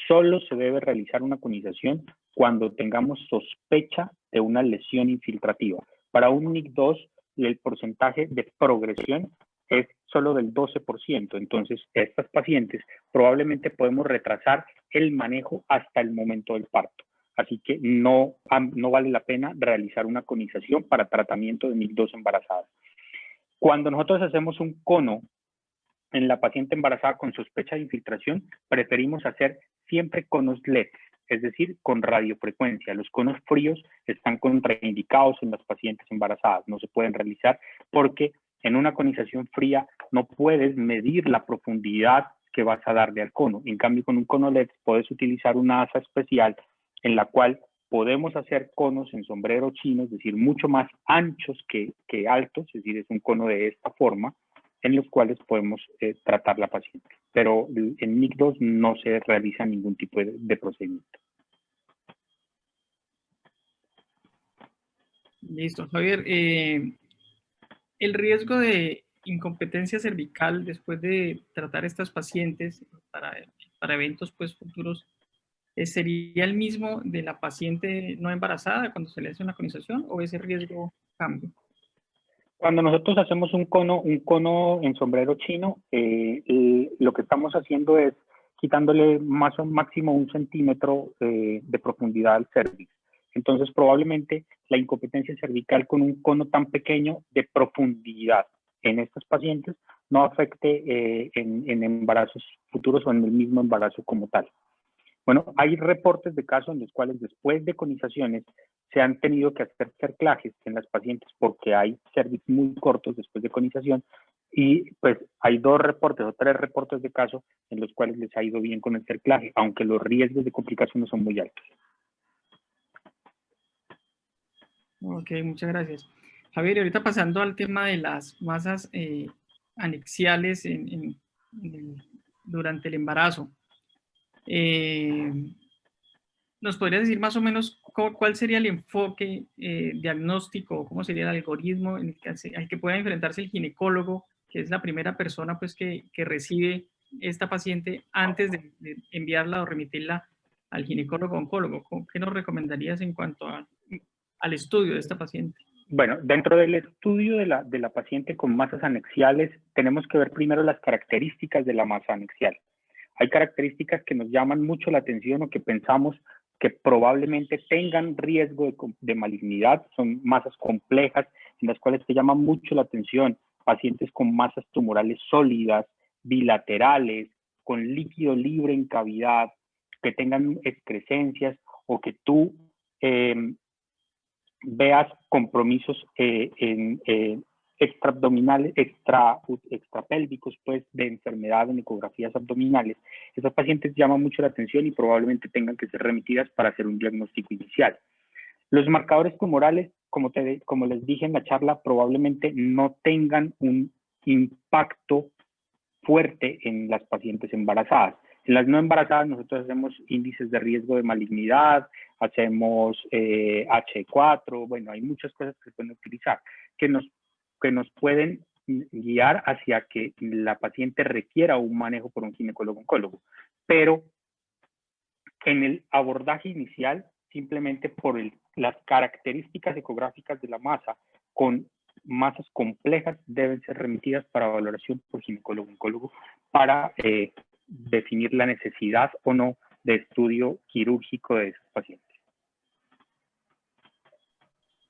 Solo se debe realizar una conización cuando tengamos sospecha de una lesión infiltrativa. Para un NIC2, el porcentaje de progresión es solo del 12%. Entonces, estas pacientes probablemente podemos retrasar el manejo hasta el momento del parto. Así que no vale la pena realizar una conización para tratamiento de NIC2 embarazadas. Cuando nosotros hacemos un cono en la paciente embarazada con sospecha de infiltración, preferimos hacer siempre conos LED, es decir, con radiofrecuencia. Los conos fríos están contraindicados en las pacientes embarazadas, no se pueden realizar porque en una conización fría no puedes medir la profundidad que vas a darle al cono. En cambio, con un cono LED puedes utilizar una asa especial en la cual podemos hacer conos en sombrero chino, es decir, mucho más anchos que altos, es decir, es un cono de esta forma, en los cuales podemos tratar la paciente. Pero en NIC2 no se realiza ningún tipo de procedimiento. Listo, Javier. El riesgo de incompetencia cervical después de tratar a estas pacientes para eventos pues, futuros, ¿sería el mismo de la paciente no embarazada cuando se le hace una conización o ese riesgo cambia? Cuando nosotros hacemos un cono en sombrero chino, lo que estamos haciendo es quitándole más o máximo 1 centímetro de profundidad al cervix. Entonces, probablemente la incompetencia cervical con un cono tan pequeño de profundidad en estos pacientes no afecte en embarazos futuros o en el mismo embarazo como tal. Bueno, hay reportes de casos en los cuales después de conizaciones se han tenido que hacer cerclajes en las pacientes porque hay cervix muy cortos después de conización y pues hay 2 reportes o 3 reportes de casos en los cuales les ha ido bien con el cerclaje, aunque los riesgos de complicaciones son muy altos. Ok, muchas gracias. Javier, ahorita pasando al tema de las masas anexiales durante el embarazo. ¿Nos podrías decir más o menos cuál sería el enfoque diagnóstico, cómo sería el algoritmo al que pueda enfrentarse el ginecólogo, que es la primera persona pues, que recibe esta paciente antes de enviarla o remitirla al ginecólogo oncólogo? ¿Qué nos recomendarías en cuanto al estudio de esta paciente? Bueno, dentro del estudio de la paciente con masas anexiales, tenemos que ver primero las características de la masa anexial. Hay características que nos llaman mucho la atención o que pensamos que probablemente tengan riesgo de malignidad. Son masas complejas en las cuales te llama mucho la atención. Pacientes con masas tumorales sólidas, bilaterales, con líquido libre en cavidad, que tengan excrescencias o que tú veas compromisos extraabdominales, extrapélvicos, pues, de enfermedad en ecografías abdominales. Esos pacientes llaman mucho la atención y probablemente tengan que ser remitidas para hacer un diagnóstico inicial. Los marcadores tumorales, como les dije en la charla, probablemente no tengan un impacto fuerte en las pacientes embarazadas. En las no embarazadas nosotros hacemos índices de riesgo de malignidad, hacemos H4, bueno, hay muchas cosas que se pueden utilizar que nos pueden guiar hacia que la paciente requiera un manejo por un ginecólogo-oncólogo. Pero en el abordaje inicial, simplemente por las características ecográficas de la masa, con masas complejas deben ser remitidas para valoración por ginecólogo-oncólogo para definir la necesidad o no de estudio quirúrgico de esos pacientes.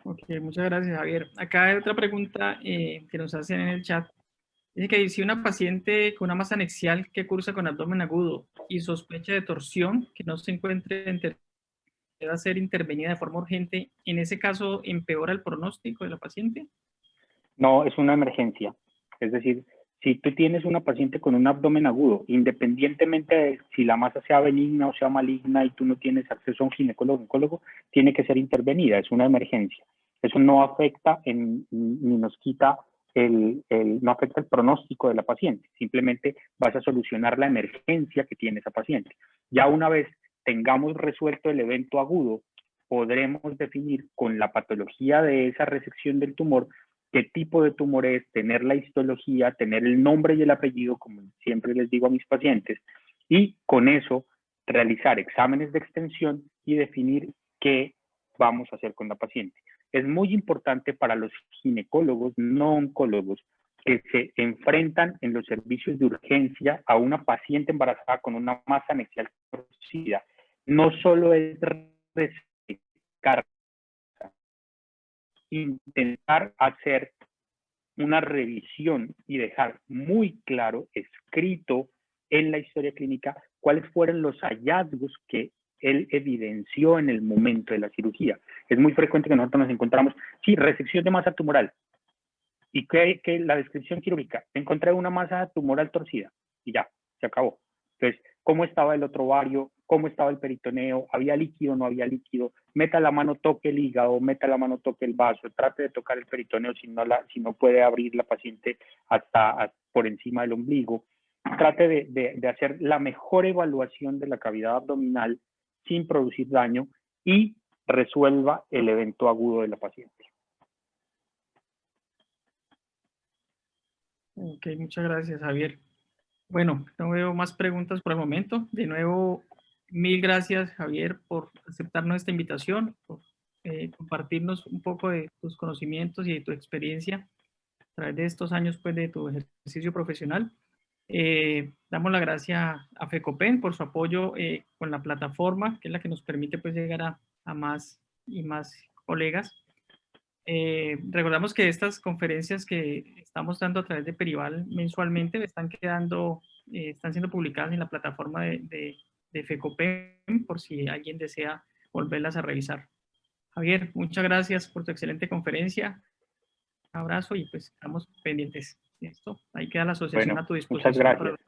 Ok, muchas gracias, Javier. Acá hay otra pregunta que nos hacen en el chat. Dice que si una paciente con una masa anexial que cursa con abdomen agudo y sospecha de torsión que no se encuentre debe ser intervenida de forma urgente, ¿en ese caso empeora el pronóstico de la paciente? No, es una emergencia. Es decir, si tú tienes una paciente con un abdomen agudo, independientemente de si la masa sea benigna o sea maligna y tú no tienes acceso a un ginecólogo-oncólogo, tiene que ser intervenida, es una emergencia. Eso no afecta ni nos quita no afecta el pronóstico de la paciente, simplemente vas a solucionar la emergencia que tiene esa paciente. Ya una vez tengamos resuelto el evento agudo, podremos definir con la patología de esa resección del tumor qué tipo de tumor es, tener la histología, tener el nombre y el apellido, como siempre les digo a mis pacientes, y con eso realizar exámenes de extensión y definir qué vamos a hacer con la paciente. Es muy importante para los ginecólogos no oncólogos que se enfrentan en los servicios de urgencia a una paciente embarazada con una masa anexial torcida. No solo es resecar, intentar hacer una revisión y dejar muy claro, escrito en la historia clínica, cuáles fueron los hallazgos que él evidenció en el momento de la cirugía. Es muy frecuente que nosotros nos encontramos, sí, resección de masa tumoral. ¿Y que la descripción quirúrgica? Encontré una masa tumoral torcida y ya, se acabó. Entonces, ¿cómo estaba el otro ovario? ¿Cómo estaba el peritoneo? ¿Había líquido o no había líquido? Meta la mano, toque el hígado, meta la mano, toque el vaso, trate de tocar el peritoneo si no puede abrir la paciente hasta por encima del ombligo. Trate de hacer la mejor evaluación de la cavidad abdominal sin producir daño y resuelva el evento agudo de la paciente. Ok, muchas gracias, Javier. Bueno, no veo más preguntas por el momento. De nuevo, mil gracias, Javier, por aceptarnos esta invitación, por compartirnos un poco de tus conocimientos y de tu experiencia a través de estos años pues, de tu ejercicio profesional. Damos la gracia a FECOPEN por su apoyo con la plataforma, que es la que nos permite pues, llegar a más y más colegas. Recordamos que estas conferencias que estamos dando a través de Perival mensualmente están siendo publicadas en la plataforma de FECOPEN por si alguien desea volverlas a revisar. Javier, muchas gracias por tu excelente conferencia. Un abrazo y pues estamos pendientes. Listo, ahí queda la asociación Bueno, a tu muchas disposición. gracias.